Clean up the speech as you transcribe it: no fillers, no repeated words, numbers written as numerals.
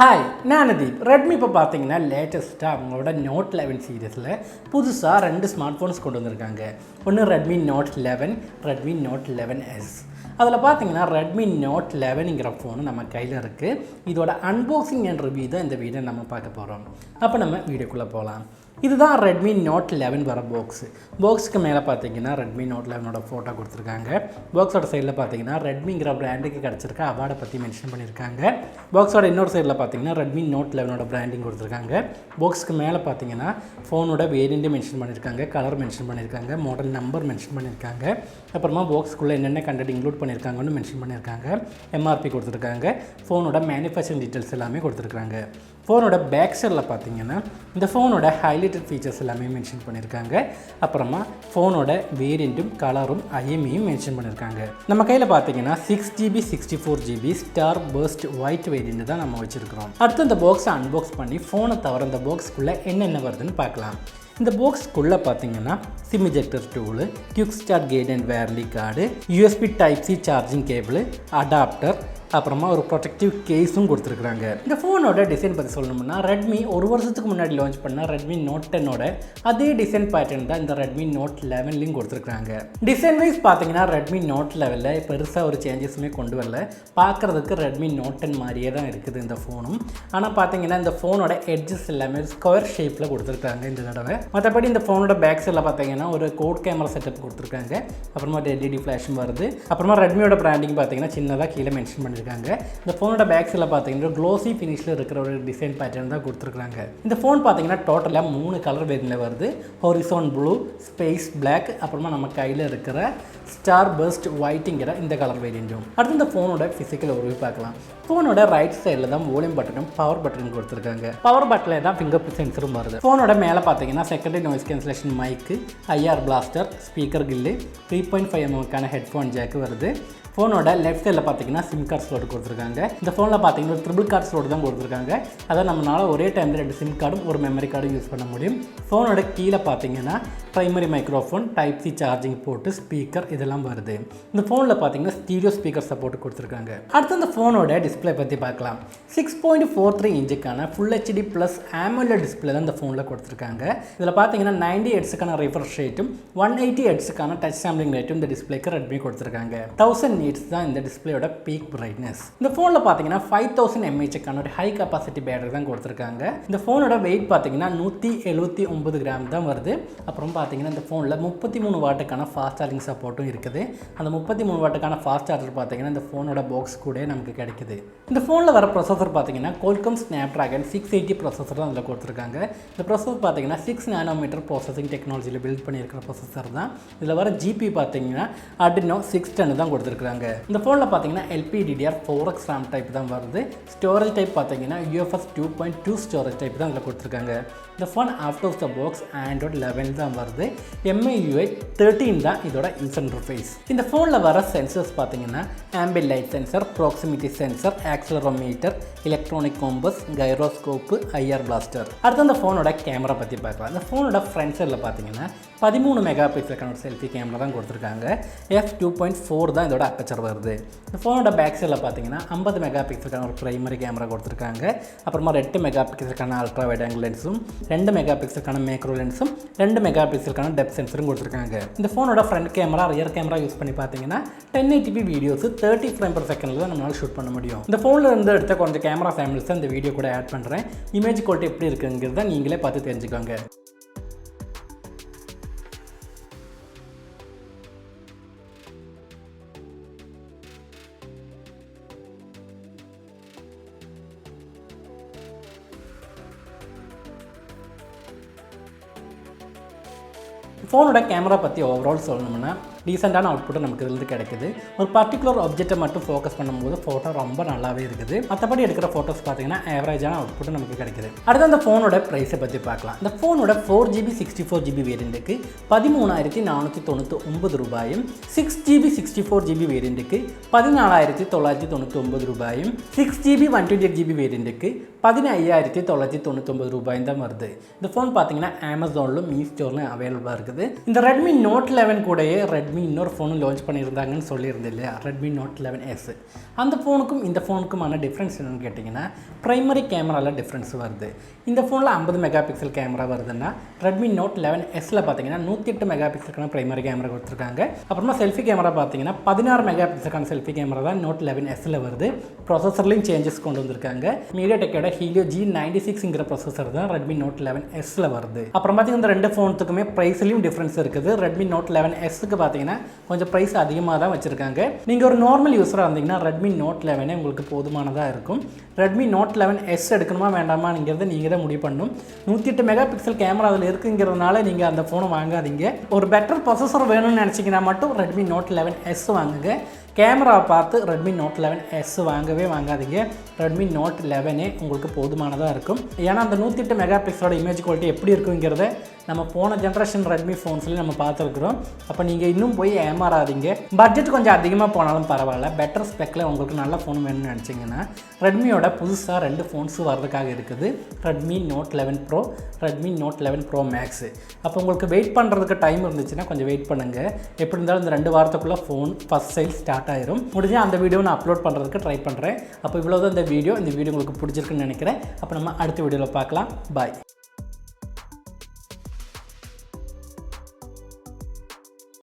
Hi நான் Deep. Redmi இப்போ பார்த்தீங்கன்னா லேட்டஸ்ட்டாக அவங்களோட நோட் 11 சீரீஸில் புதுசாக 2 ஸ்மார்ட் ஃபோன்ஸ் கொண்டு வந்திருக்காங்க. ஒன்று Redmi Note 11, Redmi note 11S. அதில் பார்த்தீங்கன்னா ரெட்மி நோட் 11ங்கிற ஃபோனு நம்ம கையில் இருக்குது. இதோட அன்பாக்சிங் அண்ட் ரிவ்யூ தான் இந்த வீடியோ நம்ம பார்க்க போகிறோம். அப்போ நம்ம வீடியோக்குள்ளே போகலாம். இதுதான் ரெட்மி நோட் 11 வர பாக்ஸுக்கு மேலே பார்த்தீங்கன்னா ரெட்மி நோட் 11ஓட ஃபோட்டோ கொடுத்துருக்காங்க. பாக்ஸோட சைடில் பார்த்தீங்கன்னா ரெட்மிங்கிற பிராண்டுக்கு கிடச்சிருக்க அவார்டை பற்றி மென்ஷன் பண்ணியிருக்காங்க. பாக்ஸோட இன்னொரு சைடில் பார்த்தீங்கன்னா ரெட்மி நோட் 11ஓட பிராண்டிங் கொடுத்துருக்காங்க. பாக்ஸுக்கு மேலே பார்த்தீங்கன்னா ஃபோனோட வேரியண்ட்டு மென்ஷன் பண்ணியிருக்காங்க, கலர் மென்ஷன் பண்ணியிருக்காங்க, மாடல் நம்பர் மென்ஷன் பண்ணியிருக்காங்க. அப்புறமா பாக்ஸுக்குள்ளே என்னென்ன கண்டென்ட் இன்க்ளூட் பண்ணியிருக்காங்கன்னு மென்ஷன் பண்ணியிருக்காங்க. எம்ஆர்பி கொடுத்துருக்காங்க. ஃபோனோட மேனுஃபேக்சரிங் டீட்டெயில்ஸ் எல்லாமே கொடுத்துருக்காங்க. ஃபோனோட பேக் சைடில் பார்த்தீங்கன்னா இந்த ஃபோனோட ஹைலைட்டட் ஃபீச்சர்ஸ் எல்லாமே மென்ஷன் பண்ணியிருக்காங்க. அப்புறமா ஃபோனோட வேரியண்ட்டும் கலரும் ஐஎம்இயும் மென்ஷன் பண்ணியிருக்காங்க. நம்ம கையில் பார்த்தீங்கன்னா 6GB 64GB star first white variant தான் நம்ம வச்சுருக்கிறோம். அடுத்து இந்த பாக்ஸை அன்பாக்ஸ் பண்ணி ஃபோனை தவிர இந்த பாக்ஸ்க்குள்ளே என்னென்ன வருதுன்னு பார்க்கலாம். இந்த பாக்ஸ்க்குள்ளே பார்த்தீங்கன்னா sim ejector tool, quick start guide and warranty card, USB type C charging cable, adapter, அப்புறமா ஒரு ப்ரொடெக்டிவ் கேஸும் கொடுத்துருக்குறாங்க. இந்த ஃபோனோட டிசைன் பற்றி சொல்லணும்னா ரெட்மி ஒரு வருஷத்துக்கு முன்னாடி லான்ச் பண்ண ரெட்மி நோட் 10ஓட அதே டிசைன் பேட்டர்ன் தான் இந்த ரெட்மி நோட் 11லையும் கொடுத்துருக்குறாங்க. டிசைன் வைஸ் பார்த்தீங்கன்னா ரெட்மி நோட் 11 பெருசாக ஒரு சேஞ்சஸுமே கொண்டு வரல. பார்க்குறதுக்கு ரெட்மி நோட் 10 மாதிரியே தான் இருக்குது இந்த ஃபோனும். ஆனால் பார்த்தீங்கன்னா இந்த ஃபோனோட எட்ஜஸ் எல்லாமே ஸ்கொயர் ஷேப்பில் கொடுத்துருக்காங்க இந்த தடவை. மற்றபடி இந்த ஃபோனோட பேக் சைடில் பார்த்தீங்கன்னா ஒரு கோட் கேமரா செட்டப் கொடுத்துருக்காங்க. அப்புறமா எல்இடி ஃப்ளாஷும் வருது. அப்புறமா ரெட்மியோட பிராண்டிங் பார்த்தீங்கன்னா சின்னதாக கீழே மென்ஷன் பண்ணி இந்த ஃபோனோட பேக் சைடில் பார்த்தீங்கன்னா க்ளோசி ஃபினிஷில் இருக்கிற ஒரு டிசைன் பேட்டர்ன் தான் கொடுத்துருக்காங்க. இந்த ஃபோன் பார்த்தீங்கன்னா டோட்டலாக 3 கலர் வேரியண்ட்டில் வருது. ஹொரிசான் ப்ளூ, ஸ்பேஸ் பிளாக், அப்புறமா நம்ம கையில் இருக்கிற ஸ்டார் பர்ஸ்ட் ஒயிட்டுங்கிற இந்த கலர் வேரியண்ட்டும். அடுத்து இந்த ஃபோனோட ஃபிசிக்கல் ரிவ்யூ பார்க்கலாம். ஃபோனோட ரைட் சைடில் தான் வால்யூம் பட்டனும் பவர் பட்டனும் கொடுத்துருக்காங்க. பவர் பட்டனில் தான் ஃபிங்கர் பிரிண்ட் சென்சரும் வருது. ஃபோனோட மேலே பார்த்தீங்கன்னா செகண்டரி நாய்ஸ் கேன்சலேஷன் மைக்கு, ஐஆர் பிளாஸ்டர், ஸ்பீக்கர் கில்லு, 3.5mm ஹெட்ஃபோன் ஜாக்கு வருது. ஃபோனோட லெஃப்ட் சைடில் பார்த்தீங்கன்னா சிம் கார்டு ஸ்லோட் கொடுத்துருக்காங்க. இந்த ஃபோனில் பார்த்தீங்கன்னா ஒரு ட்ரிபிள் கார்டு ஸ்லோட் தான் கொடுத்துருக்காங்க. அதை நம்மளால ஒரே டைமில் 2 சிம் கார்டும் ஒரு மெமரி கார்டும் யூஸ் பண்ண முடியும். ஃபோனோட கீழே பார்த்தீங்கன்னா primary microphone, type C charging board, speaker இதெல்லாம் வருது. இந்த ஃபோனில் பார்த்தீங்கன்னா ஸ்டீரியோ ஸ்பீக்கர் சப்போர்ட் கொடுத்துருக்காங்க. அடுத்து இந்த ஃபோனோட டிஸ்பிளே பற்றி பார்க்கலாம். 6.43 இன்ச்சுக்கான full HD plus AMOLED display தான் இந்த ஃபோனில் கொடுத்துருக்காங்க. இதில் பார்த்தீங்கன்னா 90 ஹெர்ட்ஸுக்கான ரிஃப்ரெஷ் ரேட்டும் 180 ஹெர்ட்ஸுக்கான டச் சாம்பிளிங் ரேட்டும் இந்த டிஸ்பிளேக்கு ரெட்மி கொடுத்துருக்காங்க. 1000 nits தான் இந்த டிஸ்பிளேயோட பீக் பிரைட்னஸ். இந்த ஃபோனில் பார்த்தீங்கன்னா 5000 mAhக்கான ஒரு ஹை கெப்பாசிட்டி பேட்டரி தான் கொடுத்துருக்காங்க. இந்த ஃபோனோட வெயிட் பார்த்தீங்கன்னா 179 கிராம் தான் வருது. அப்புறம் பார்த்தீங்கன்னா இந்த ஃபோனில் 33 வாட்டுக்கான ஃபாஸ்ட் சார்ஜிங் சப்போர்ட்டும் இருக்குது. அந்த 33 வாட்டுக்கான ஃபாஸ்ட் சார்ஜர் பார்த்தீங்கன்னா இந்த ஃபோனோட பாக்ஸ் கூட நமக்கு கிடைக்குது. இந்த ஃபோனில் வர ப்ரொசஸர் பார்த்தீங்கன்னா Qualcomm Snapdragon 680 ப்ரொசஸர் தான் அதில் கொடுத்துருக்காங்க. இந்த ப்ரொசஸர் பார்த்தீங்கன்னா 6 nm ப்ராசஸிங் டெக்னாலஜியில் பில்ட் பண்ணியிருக்கிற ப்ரொசஸர் தான். இதில் வர ஜிபி பார்த்தீங்கன்னா Adreno 610 தான் கொடுத்துருக்காங்க. இந்த ஃபோனில் பார்த்தீங்கன்னா LPDDR4X RAM டைப் தான் வருது. ஸ்டோரேஜ் டைப் பார்த்தீங்கன்னா UFS 2.2 ஸ்டோரேஜ் டைப் தான் அதில் கொடுத்துருக்காங்க. இந்த phone out of the box Android 11 தான் வருது. MIUI 13 தான் இதோட யூசர் இன்டர்ஃபேஸ். இந்த ஃபோனில் வர சென்சர்ஸ் பார்த்தீங்கன்னா ambient light sensor, proximity sensor, accelerometer, electronic compass, gyroscope, IR blaster. அடுத்து அந்த ஃபோனோட கேமரா பற்றி பார்க்கலாம். இந்த ஃபோனோட ஃப்ரண்ட் சைடில் பார்த்தீங்கன்னா 13 மெகா பிக்சலுக்கான ஒரு செல்ஃபி கேமரா தான் கொடுத்துருக்காங்க. f2.4 தான் இதோட அப்பச்சர் வருது. இந்த ஃபோனோட பேக் சைடில் பார்த்தீங்கன்னா 50 மெகா பிக்சலுக்கான ஒரு பிரைமரி கேமரா கொடுத்துருக்காங்க. அப்புறமா 8 மெகா பிக்சலுக்கான அல்ட்ரா வைட் ஆங்கிள் லென்ஸும், 2 மெகா பிக்சலுக்கான மேக்ரோ லென்ஸும், 2 மெகா பிக்சலுக்கான டெப்த் சென்சரும் கொடுத்துருக்காங்க. இந்த ஃபோனோட front camera rear camera use பண்ணி பார்த்தீங்கன்னா 1080p வீடியோஸ் 30 ஃப்ரேம் per செகண்டில் தான் நம்மளால் ஷூட் பண்ண முடியும். இந்த ஃபோனில் இருந்து எடுத்த கொஞ்சம் கேமரா சாம்பிள்ஸ் தான் இந்த வீடியோ கூட ஆட் பண்ணுறேன். இமேஜ் குவாலிட்டி எப்படி இருக்குங்கிறத நீங்களே பார்த்து தெரிஞ்சுக்கோங்க. ஃபோனோட கேமரா பற்றி ஓவரால் சொல்லணும்னா டீசெண்டான அவுட்புட்டு நமக்கு இதிலிருந்து கிடைக்குது. ஒரு பர்டிகுலர் ஆப்ஜெக்ட்டை மட்டும் ஃபோக்கஸ் பண்ணும்போது ஃபோட்டோ ரொம்ப நல்லாவே இருக்குது. மற்றபடி எடுக்கிற ஃபோட்டோஸ் பார்த்தீங்கன்னா ஆவரேஜான அவுட்புட்டு நமக்கு கிடைக்குது. அடுத்து அந்த ஃபோனோட ப்ரைஸை பற்றி பார்க்கலாம். இந்த ஃபோனோட 4GB 64GB வேரியண்ட்டுக்கு 13,499 ரூபாயும், 6GB 64GB வேரியண்ட்டுக்கு 14,999 ரூபாயும், 6GB 128GB வேரியண்ட்டுக்கு 15,999 ரூபாயும் தான் வருது. இந்த ஃபோன் பார்த்தீங்கன்னா அமேசானிலும் மீ ஸ்டோர்லையும் அவைலபிளாக இருக்குது. இந்த ரெட்மி நோட் 11 கூடயே ரெட்மி ரெட்மி இன்னொரு ஃபோனும் லான்ச் பண்ணியிருந்தாங்கன்னு சொல்லியிருந்தேன் இல்லையா, ரெட்மி நோட் 11S. அந்த ஃபோனுக்கும் இந்த ஃபோனுக்குமான டிஃப்ரென்ஸ் என்னென்னு கேட்டிங்கன்னா, ப்ரைமரி கேமராவில் டிஃப்ரென்ஸ் வருது. இந்த ஃபோனில் 50 மெகா பிக்சல் கேமரா வருதுன்னா, ரெட்மி நோட் 11Sல பார்த்தீங்கன்னா 108 மெகா பிக்சலுக்கான ப்ரைமரி கேமரா கொடுத்துருக்காங்க. அப்புறமா செல்ஃபி கேமரா பார்த்தீங்கன்னா 16 மெகா பிக்சலுக்கான செல்ஃபி கேமரா தான் நோட் 11Sல வருது. ப்ராசஸர்லையும் சேஞ்சஸ் கொண்டு வந்திருக்காங்க. மீடியாடெக்கோட ஹீலியோ G96ங்கிற ப்ராசஸர் தான் ரெட்மி நோட் 11Sல வருது. அப்புறம் பார்த்தீங்கன்னா இந்த ரெண்டு ஃபோனுக்குமே ப்ரைஸ்லையும் டிஃப்ரென்ஸ் இருக்குது. ரெட்மி நோட் 11Sக்கு பார்த்தீங்கன்னா கொஞ்சம் ப்ரைஸ் அதிகமாக தான் வச்சுருக்காங்க. நீங்கள் ஒரு நார்மல் யூஸராக இருந்தீங்கன்னா ரெட்மி நோட் 11 உங்களுக்கு போதுமானதாக இருக்கும். ரெட்மி நோட் 11S எடுக்கணுமா வேண்டாமாங்கிறத நீங்கள் தான் முடிவு பண்ணணும். 108 மெகா பிக்சல் கேமரா அதில் இருக்குங்கிறதுனால நீங்கள் அந்த ஃபோனை வாங்காதீங்க. ஒரு பெட்டர் ப்ராசஸர் வேணும்னு நினச்சிங்கன்னா மட்டும் ரெட்மி நோட் 11S வாங்குங்க. கேமராவை பார்த்து ரெட்மி நோட் 11S வாங்கவே வாங்காதீங்க. ரெட்மி நோட் 11 உங்களுக்கு போதுமானதாக இருக்கும். ஏன்னா அந்த 108 மெகா பிக்சலோட இமேஜ் குவாலிட்டி எப்படி இருக்குங்கிறத நம்ம போன ஜென்ரேஷன் ரெட்மி ஃபோன்ஸ்லேயும் நம்ம பார்த்துருக்குறோம். அப்போ நீங்கள் இன்னும் போய் ஏமாறாதீங்க. பட்ஜெட் கொஞ்சம் அதிகமாக போனாலும் பரவாயில்ல, பெட்டர் ஸ்பெக்கில் உங்களுக்கு நல்ல ஃபோன் வேணும்னு நினச்சிங்கன்னா ரெட்மியோட புதுசாக 2 ஃபோன்ஸ் வரதுக்காக இருக்குது. Redmi Note 11 Pro, Redmi Note 11 Pro Max. அப்போ உங்களுக்கு வெயிட் பண்ணுறதுக்கு டைம் இருந்துச்சுன்னா கொஞ்சம் வெயிட் பண்ணுங்கள். எப்படி இருந்தாலும் இந்த 2 வாரத்துக்குள்ளே ஃபோன் ஃபஸ்ட் சேல் ஸ்டார்ட் ஆயிரும். முடிஞ்சால் அந்த வீடியோ நான் அப்லோட் பண்ணுறதுக்கு ட்ரை பண்ணுறேன். அப்போ இவ்வளோ தான் இந்த வீடியோ உங்களுக்கு பிடிச்சிருக்குன்னு நினைக்கிறேன். அப்போ நம்ம அடுத்த வீடியோவில் பார்க்கலாம். பாய்.